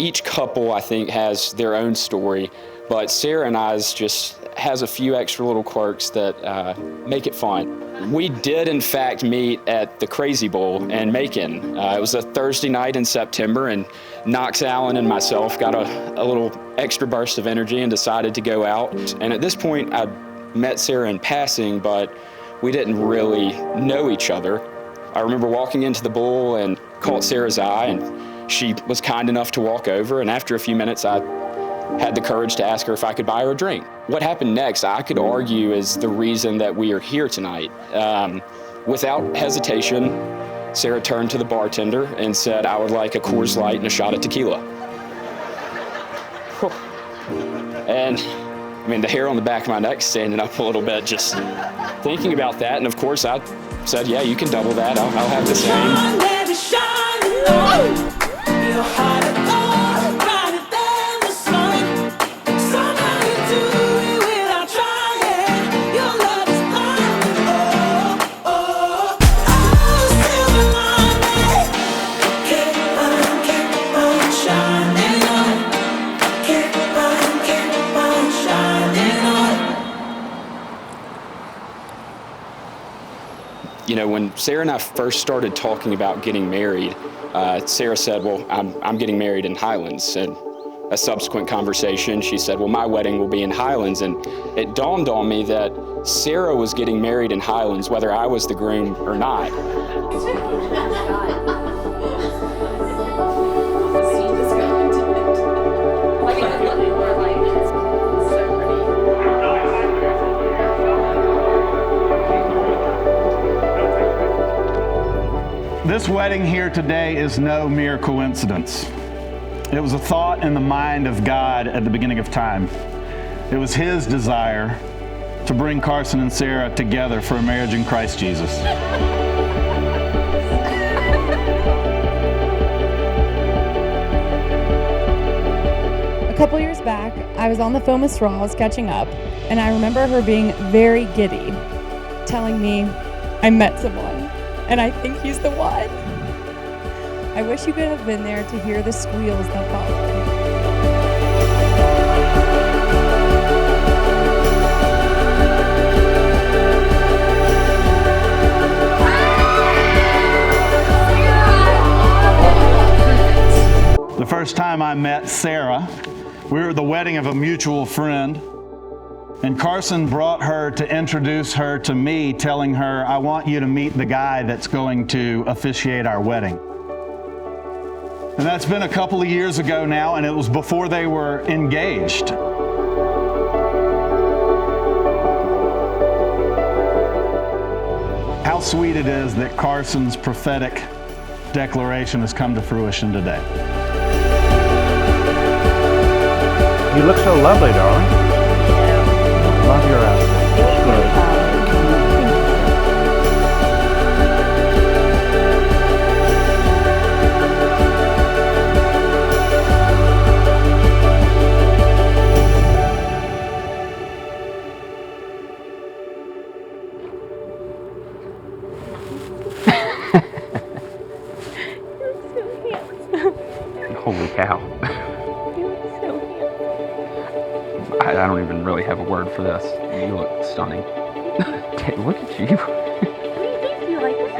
Each couple, I think, has their own story, but Sarah and I's just has a few extra little quirks that make it fun. We did, in fact, meet at the Crazy Bowl in Macon. It was a Thursday night in September, and Knox Allen and myself got a little extra burst of energy and decided to go out. And at this point, I'd met Sarah in passing, but we didn't really know each other. I remember walking into the bowl and caught Sarah's eye, and she was kind enough to walk over, and after a few minutes, I had the courage to ask her if I could buy her a drink. What happened next, I could argue, is the reason that we are here tonight. Without hesitation, Sarah turned to the bartender and said, "I would like a Coors Light and a shot of tequila." And I mean, the hair on the back of my neck standing up a little bit just thinking about that. And of course, I said, "Yeah, you can double that. I'll have the same." You know, when Sarah and I first started talking about getting married, Sarah said, "Well, I'm getting married in Highlands." And a subsequent conversation, she said, "Well, my wedding will be in Highlands." And it dawned on me that Sarah was getting married in Highlands, whether I was the groom or not. This wedding here today is no mere coincidence. It was a thought in the mind of God at the beginning of time. It was His desire to bring Carson and Sarah together for a marriage in Christ Jesus. A couple years back, I was on the phone with Ross catching up, and I remember her being very giddy, telling me, "I met someone, and I think he's the one." I wish you could have been there to hear the squeals that followed. The first time I met Sarah, we were at the wedding of a mutual friend, and Carson brought her to introduce her to me, telling her, "I want you to meet the guy that's going to officiate our wedding." And that's been a couple of years ago now, and it was before they were engaged. How sweet it is that Carson's prophetic declaration has come to fruition today. You look so lovely, darling. Love your outfit. Holy cow. I don't even really have a word for this. You look stunning. Look at you. You like it?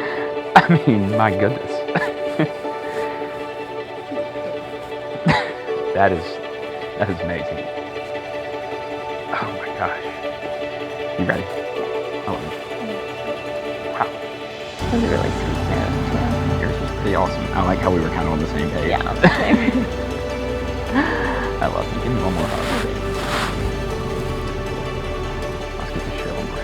I mean, my goodness. That is amazing. Oh my gosh. You ready? I love you. Wow. It was really sweet there, Yours was pretty awesome. I like how we were kind of on the same page. Yeah. I love you. Give me one more hug, baby. Let's get this show on the road.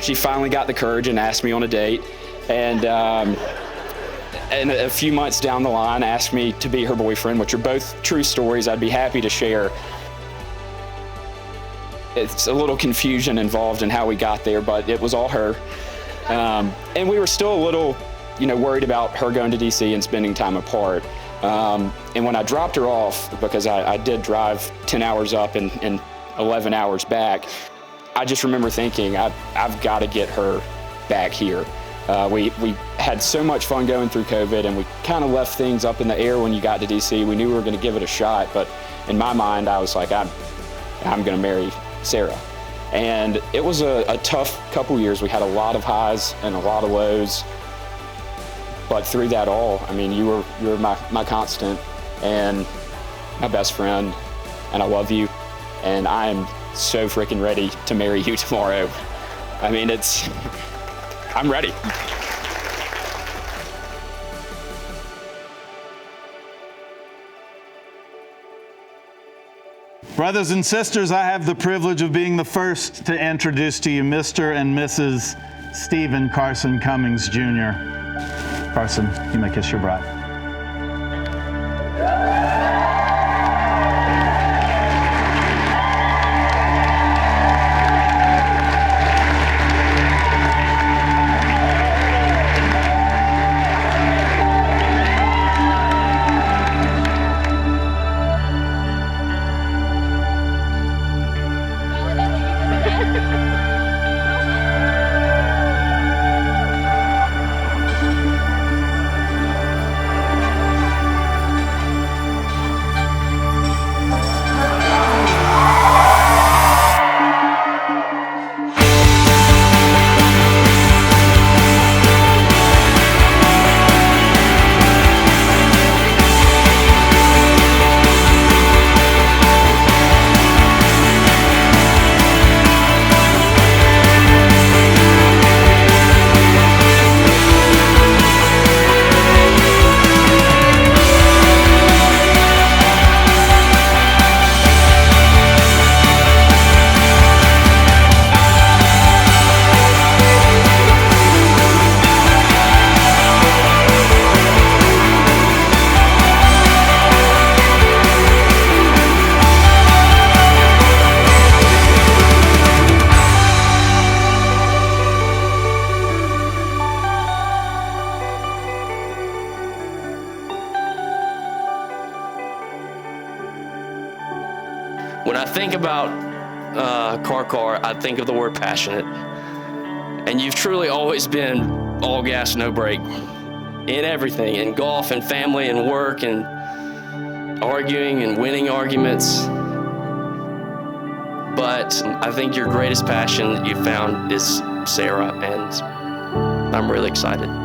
She finally got the courage and asked me on a date, and a few months down the line asked me to be her boyfriend, which are both true stories I'd be happy to share. It's a little confusion involved in how we got there, but it was all her. And we were still a little, worried about her going to DC and spending time apart. And when I dropped her off, because I did drive 10 hours up and 11 hours back, I just remember thinking, I've got to get her back here. We had so much fun going through COVID, and we kind of left things up in the air when you got to DC. We knew we were going to give it a shot, but in my mind, I was like, I'm going to marry Sarah. And it was a tough couple years. We had a lot of highs and a lot of lows, but through that all, I mean, you were my constant and my best friend, and I love you, and I am so freaking ready to marry you tomorrow. I mean, I'm ready. Brothers and sisters, I have the privilege of being the first to introduce to you Mr. and Mrs. Stephen Carson Cummings, Jr. Carson, you may kiss your bride. When I think about Car, I think of the word passionate. And you've truly always been all gas, no brake in everything, in golf and family and work and arguing and winning arguments. But I think your greatest passion that you found is Sarah, and I'm really excited.